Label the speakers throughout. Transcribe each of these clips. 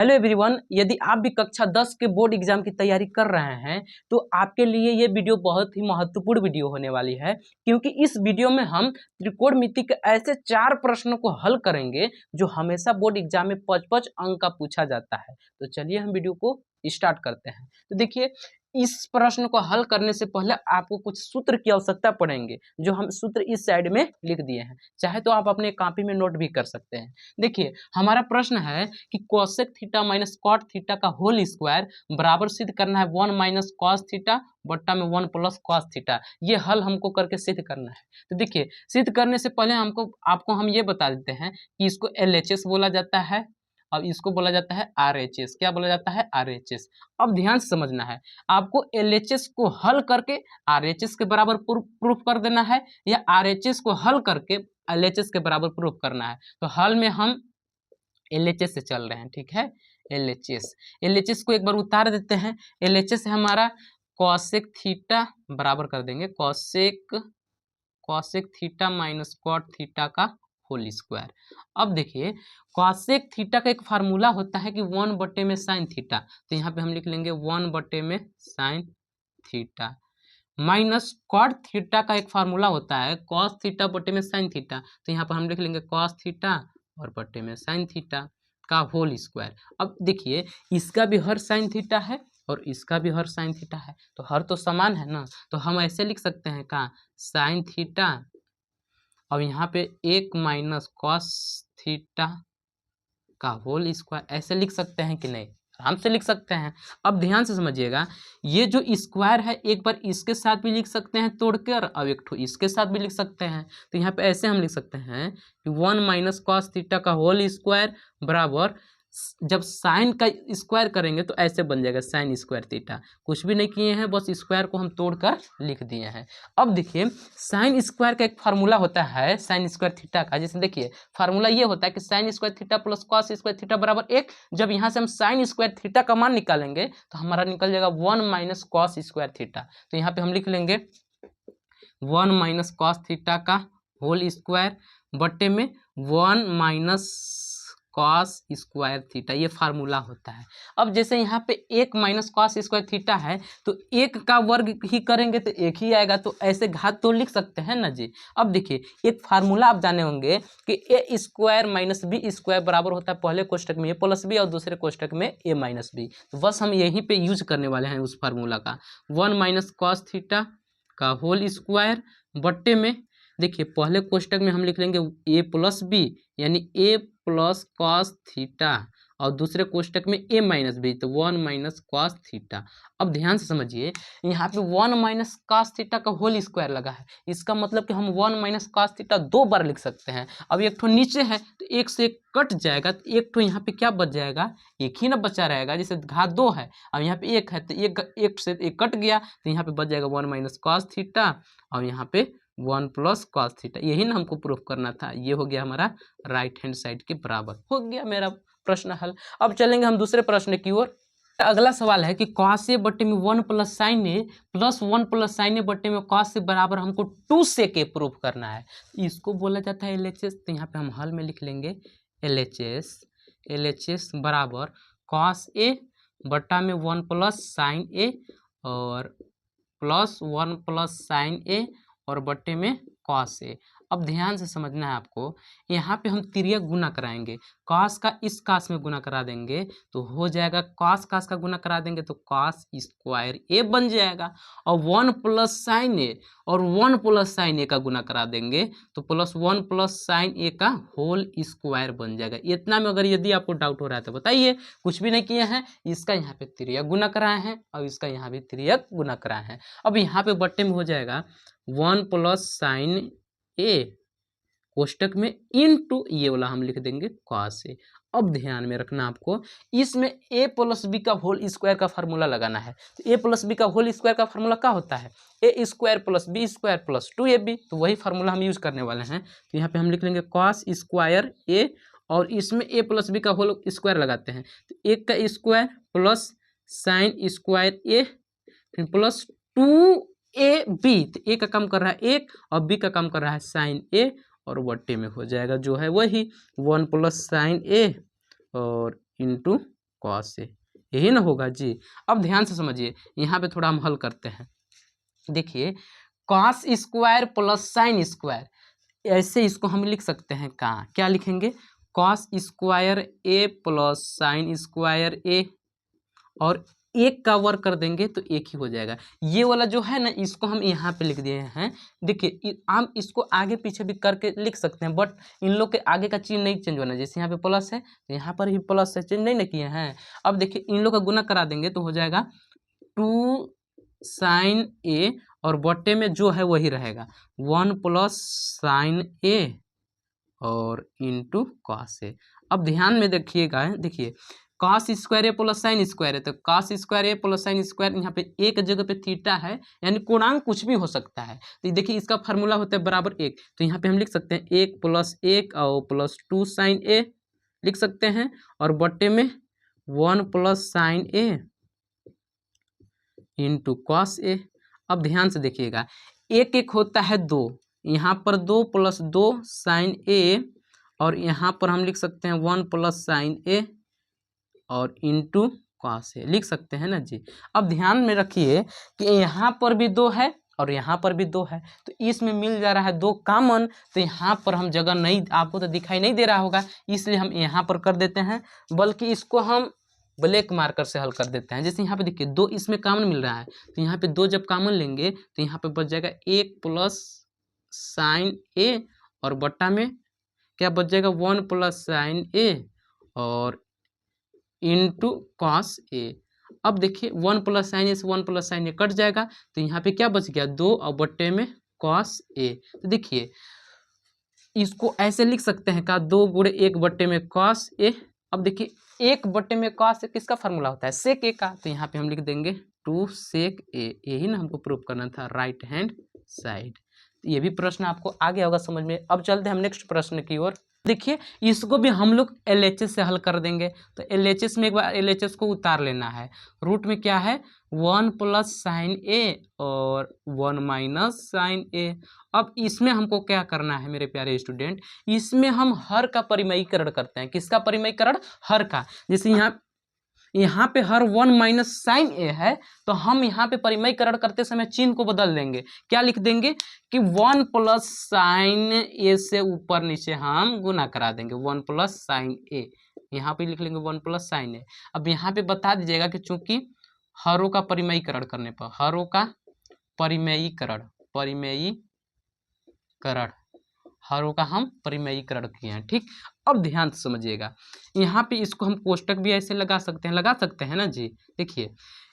Speaker 1: Hello everyone, यदि आप भी कक्षा 10 के बोर्ड एग्जाम की तैयारी कर रहे हैं तो आपके लिए ये वीडियो बहुत ही महत्वपूर्ण वीडियो होने वाली है, क्योंकि इस वीडियो में हम त्रिकोणमिति के ऐसे 4 प्रश्नों को हल करेंगे जो हमेशा बोर्ड एग्जाम में 5-5 अंक का पूछा जाता है। तो चलिए हम वीडियो को स्टार्ट करते हैं। तो देखिए, इस प्रश्न को हल करने से पहले आपको कुछ सूत्र की आवश्यकता पड़ेंगे, जो हम सूत्र इस साइड में लिख दिए हैं। चाहे तो आप अपने कॉपी में नोट भी कर सकते हैं। देखिए, हमारा प्रश्न है कि cosec theta minus cot theta का होल स्क्वायर बराबर सिद्ध करना है 1 माइनस कॉस थीटा बट्टा में 1 प्लस कॉस थीटा। ये हल हमको करके सिद्ध करना है। तो देखिए, सिद्ध करने से पहले आपको हम ये बता देते हैं कि इसको LHS बोला जाता है और इसको बोला जाता है RHS। क्या बोला जाता है? RHS। अब ध्यान से समझना है, आपको LHS को हल करके RHS के बराबर प्रूफ कर देना है या RHS को हल करके LHS के बराबर प्रूफ करना है। तो हल में हम LHS से चल रहे हैं, ठीक है। LHS को एक बार उतार देते हैं। LHS है हमारा कॉसेक थीटा बराबर कर देंगे cosec theta minus cot theta का होल स्क्वायर। अब देखिए, कॉसेक थीटा का एक फार्मूला होता है कि 1 बटे में साइन थीटा, तो यहाँ पे हम लिख लेंगे 1 बटे में sine theta minus cot theta का एक फार्मूला होता है कॉस थीटा बटे में साइन थीटा, तो यहाँ पर हम लिख लेंगे कॉस थीटा और बटे में साइन थीटा का होल स्क्वायर। अब देखिए, इसका भी हर साइन थीटा है और इसका भी हर साइन थीटा है, तो हर तो समान है ना, तो हम ऐसे लिख सकते हैं का साइन थीटा और यहाँ पे 1 माइनस कॉस थीटा का होल स्क्वायर। ऐसे लिख सकते हैं कि नहीं? आराम से लिख सकते हैं। अब ध्यान से समझिएगा, ये जो स्क्वायर है एक बार इसके साथ भी लिख सकते हैं तोड़कर, अब एक ठो इसके साथ भी लिख सकते हैं। तो यहाँ पे ऐसे हम लिख सकते हैं कि 1 माइनस कॉस थीटा का होल स्क्वायर बराबर, जब साइन का स्क्वायर करेंगे तो ऐसे बन जाएगा साइन स्क्वायर थीटा। कुछ भी नहीं किए हैं, बस स्क्वायर को हम तोड़कर लिख दिए हैं। अब देखिए, साइन स्क्वायर का एक फार्मूला होता है साइन स्क्वायर थीटा का। जैसे देखिए, फार्मूला ये होता है कि sine square theta plus cos square theta बराबर 1। जब यहाँ से हम साइन स्क्वायर थीटा का मान निकालेंगे तो हमारा निकल जाएगा 1 माइनस कॉस स्क्वायर थीटा। तो यहाँ पे हम लिख लेंगे 1 माइनस कॉस थीटा का होल स्क्वायर बटे में 1 माइनस कॉस स्क्वायर थीटा, ये फार्मूला होता है। अब जैसे यहाँ पे 1 माइनस कॉस स्क्वायर थीटा है, तो 1 का वर्ग ही करेंगे तो 1 ही आएगा, तो ऐसे घात तो लिख सकते हैं ना जी। अब देखिए, एक फार्मूला आप जाने होंगे कि ए स्क्वायर माइनस बी स्क्वायर बराबर होता है पहले कोष्टक में ए प्लस बी और दूसरे कोष्टक में ए माइनस बी। तो बस हम यहीं पे यूज करने वाले हैं उस फार्मूला का, 1 माइनस कॉस थीटा का होल स्क्वायर बट्टे में, देखिए पहले कोष्टक में हम लिख लेंगे ए प्लस बी यानी ए प्लस कॉस थीटा और दूसरे कोष्टक में ए माइनस बी, तो 1 माइनस कॉस थीटा। अब ध्यान से समझिए, यहाँ पे 1 माइनस कॉस थीटा का होल स्क्वायर लगा है, इसका मतलब कि हम 1 माइनस कॉस थीटा 2 बार लिख सकते हैं। अब एक ठो नीचे है तो एक से एक कट जाएगा, तो एक ठो यहाँ पे क्या बच जाएगा? एक ही ना बचा रहेगा। जैसे घात 2 है, अब यहाँ पे 1 है तो एक से एक कट गया, तो यहाँ पे बच जाएगा 1 माइनस कॉस थीटा और यहाँ पे 1 प्लस कॉस थीटा। यही ना हमको प्रूफ करना था। ये हो गया हमारा राइट हैंड साइड के बराबर, हो गया मेरा प्रश्न हल। अब चलेंगे हम दूसरे प्रश्न की ओर। अगला सवाल है कि कॉस ए बट्टे में 1 प्लस साइन ए प्लस 1 प्लस साइन ए बट्टे में कॉस से बराबर हमको 2 सेक ए प्रूफ करना है। इसको बोला जाता है LHS। तो यहाँ पे हम हल में लिख लेंगे LHS बराबर कॉस ए बट्टा में 1 प्लस साइन ए और प्लस 1 प्लस साइन ए और बट्टे में कॉस ए। अब ध्यान से समझना है आपको, यहाँ पे हम तिर्यक गुना कराएंगे, कॉस का इस कॉस में गुना करा देंगे तो हो जाएगा कॉस का गुना करा देंगे तो कॉस स्क्वायर ए बन जाएगा, और 1 प्लस साइन ए और 1 प्लस साइन ए का गुना करा देंगे तो प्लस 1 प्लस साइन ए का होल स्क्वायर बन जाएगा। इतना में अगर यदि आपको डाउट हो रहा है तो बताइए, कुछ भी नहीं किए हैं, इसका यहाँ पे तिर्यक गुना कराए हैं और इसका यहाँ भी तिर्यक गुना कराए हैं। अब यहाँ पे बट्टे में हो जाएगा 1 प्लस साइन ए कोष्टक में इनटू ये वाला हम लिख देंगे कॉस ए। अब ध्यान में रखना आपको, इसमें ए प्लस बी का होल स्क्वायर का फार्मूला लगाना है। तो ए प्लस बी का होल स्क्वायर का फार्मूला क्या होता है? A square plus B square plus 2ab। तो वही फार्मूला हम यूज करने वाले हैं। तो यहाँ पे हम लिख लेंगे कॉस स्क्वायर ए और इसमें ए प्लस बी का होल स्क्वायर लगाते हैं, तो 1 का स्क्वायर प्लस साइन स्क्वायर ए फिर प्लस 2ab। तो ए का कम कर रहा है 1 और बी का कम कर रहा है साइन ए और बट्टे में हो जाएगा जो है वही 1 प्लस साइन ए और इंटू कॉस ए, यही ना होगा जी। अब ध्यान से समझिए, यहाँ पे थोड़ा हम हल करते हैं। देखिए cos square plus sine square, ऐसे इसको हम लिख सकते हैं। कहाँ क्या लिखेंगे, कॉस स्क्वायर ए प्लस साइन स्क्वायर ए, और एक का वर्ग कर देंगे तो एक ही हो जाएगा। ये वाला जो है ना, इसको हम यहाँ पे लिख दिए हैं। देखिए हम इसको आगे पीछे भी करके लिख सकते हैं, बट इन लोग के आगे का चिन्ह नहीं चेंज होना। जैसे यहाँ पे प्लस है तो यहाँ पर ही प्लस है, चेंज नहीं ना किए हैं। अब देखिए इन लोग का गुना करा देंगे तो हो जाएगा 2 साइन ए, और बट्टे में जो है वही रहेगा 1 प्लस साइन ए और इंटू कॉस ए। अब ध्यान में देखिएगा, देखिए कॉस स्क्वायर ए प्लस साइन स्क्वायर है, तो कॉस स्क्वायर ए प्लस साइन स्क्वायर, यहाँ पे एक जगह पे थीटा है, यानी कोणांक कुछ भी हो सकता है। तो देखिए इसका फार्मूला होता है बराबर 1, तो यहाँ पे हम लिख सकते हैं 1 प्लस 1 और प्लस 2 साइन ए लिख सकते हैं, और बट्टे में 1 plus sign A into cos A. अब ध्यान से देखिएगा, एक एक होता है 2, यहाँ पर 2 प्लस 2 साइन ए, और यहाँ पर हम लिख सकते हैं 1 प्लस साइन ए और इंटू कॉस ए, लिख सकते हैं ना जी। अब ध्यान में रखिए कि यहाँ पर भी 2 है और यहाँ पर भी 2 है, तो इसमें मिल जा रहा है 2 कॉमन, तो यहाँ पर हम जगह नहीं, आपको तो दिखाई नहीं दे रहा होगा, इसलिए हम यहाँ पर कर देते हैं, बल्कि इसको हम ब्लैक मार्कर से हल कर देते हैं। जैसे यहाँ पे देखिए 2 इसमें कॉमन मिल रहा है, तो यहाँ पे 2 जब कॉमन लेंगे तो यहाँ पे बच जाएगा 1 प्लस साइन ए, और बट्टा में क्या बच जाएगा 1 प्लस साइन ए और इंटू कॉस ए। अब देखिए 1 प्लस साइन ए से 1 प्लस साइन ए कट जाएगा, तो यहाँ पे क्या बच गया 2 और बट्टे में कॉस ए। तो देखिए इसको ऐसे लिख सकते हैं का 2 गुणे 1 बट्टे में कॉस ए। अब देखिए 1 बट्टे में कॉस ए किसका फार्मूला होता है, सेक ए का, तो यहाँ पे हम लिख देंगे 2 सेक ए, यही ना हमको प्रूव करना था, राइट हैंड साइड। ये भी प्रश्न आपको आ गया होगा समझ में। अब चलते हैं हम नेक्स्ट प्रश्न की ओर। देखिए इसको भी हम लोग LHS से हल कर देंगे, तो LHS में एक बार LHS को उतार लेना है। रूट में क्या है 1 प्लस साइन ए और 1 माइनस साइन ए। अब इसमें हमको क्या करना है मेरे प्यारे स्टूडेंट, इसमें हम हर का परिमयीकरण करते हैं। किसका परिमयीकरण, हर का। जैसे यहाँ पे हर 1 माइनस साइन ए है, तो हम यहाँ पे परिमयीकरण करते समय चिन्ह को बदल देंगे। क्या लिख देंगे कि 1 प्लस साइन ए से ऊपर नीचे हम गुना करा देंगे 1 प्लस साइन ए, यहाँ पे लिख लेंगे 1 प्लस साइन ए। अब यहाँ पे बता दीजिएगा कि चूंकि हरों का परिमयीकरण करने पर, हरों का परिमयीकरण हरों का हम परिमयीकरण किए हैं, ठीक। अब ध्यान से समझिएगा, यहाँ पे इसको हम कोष्टक भी ऐसे लगा सकते हैं ना जी। देखिए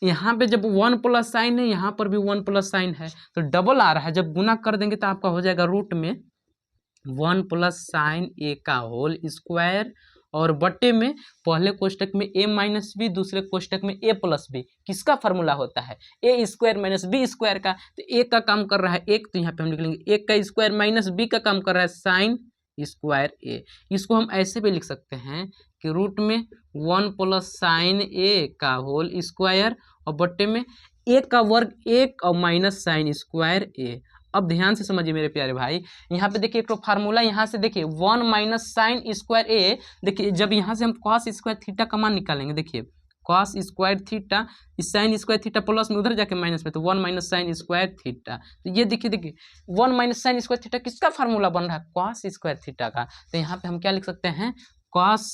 Speaker 1: यहाँ पे जब 1 प्लस साइन है, यहाँ पर भी 1 प्लस साइन है, तो डबल आ रहा है, जब गुना कर देंगे तो आपका हो जाएगा रूट में 1 प्लस साइन ए का होल स्क्वायर, और बट्टे में पहले कोष्टक में a माइनस बी, दूसरे कोष्टक में a प्लस बी। किसका फार्मूला होता है, a square minus B square का। तो a का काम कर रहा है 1, तो यहाँ पे हम लिख लेंगे 1 का स्क्वायर माइनस b का काम कर रहा है साइन स्क्वायर a। इसको हम ऐसे भी लिख सकते हैं कि रूट में 1 प्लस साइन a का होल स्क्वायर, और बट्टे में a का वर्ग 1 और माइनस साइन स्क्वायर a। अब ध्यान से समझिए मेरे प्यारे भाई, यहाँ पे देखिए एक तो फार्मूला, यहाँ से देखिए 1 माइनस साइन स्क्वायर ए। देखिए जब यहाँ से हम कॉस स्क्वायर थीटा का मान निकालेंगे, देखिए कॉस स्क्वायर थीटा, इस साइन स्क्वायर थीटा प्लस में उधर जाके माइनस में, तो 1 माइनस साइन स्क्वायर थीटा। तो ये देखिए 1 माइनस साइन स्क्वायर थीटा किसका फार्मूला बन रहा है, कॉस स्क्वायर थीटा का। तो यहाँ पे हम क्या लिख सकते हैं, कॉस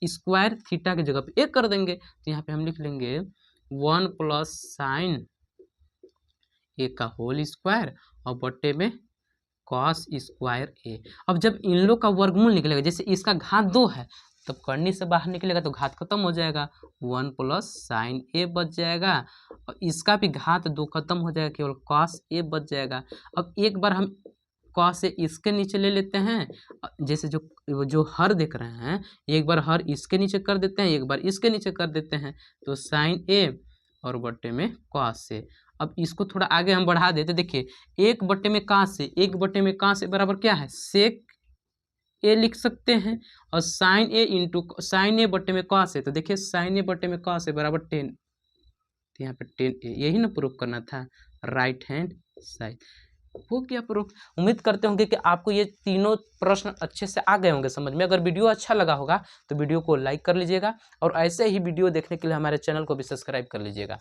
Speaker 1: स्क्वायर थीटा की जगह पे 1 कर देंगे, तो यहाँ पे हम लिख लेंगे 1 प्लस साइन ए का होल स्क्वायर और बट्टे में कॉस स्क्वायर ए। अब जब इन लोग का वर्गमूल निकलेगा, जैसे इसका घात 2 है, तब करनी से बाहर निकलेगा तो घात खत्म हो जाएगा, 1 प्लस साइन ए बच जाएगा, और इसका भी घात 2 खत्म हो जाएगा, केवल कॉस ए बच जाएगा। अब एक बार हम कॉस ए इसके नीचे ले लेते हैं, जैसे जो हर देख रहे हैं, एक बार हर इसके नीचे कर देते हैं, एक बार इसके नीचे कर देते हैं, तो साइन ए और बट्टे में कॉस ए। अब इसको थोड़ा आगे हम बढ़ा देते, देखिए 1 बट्टे में कॉस ए, 1 बट्टे में कॉस ए बराबर क्या है, सेक ए लिख सकते हैं, और साइन ए इंटू साइन ए बट्टे में कॉस ए, तो देखिए साइन ए बट्टे में कॉस ए बराबर 10, तो यहाँ पे 10 ए, यही ना प्रूफ करना था, राइट हैंड साइड। हो गया प्रूफ। उम्मीद करते होंगे कि आपको ये तीनों प्रश्न अच्छे से आ गए होंगे समझ में। अगर वीडियो अच्छा लगा होगा तो वीडियो को लाइक कर लीजिएगा और ऐसे ही वीडियो देखने के लिए हमारे चैनल को भी सब्सक्राइब कर लीजिएगा।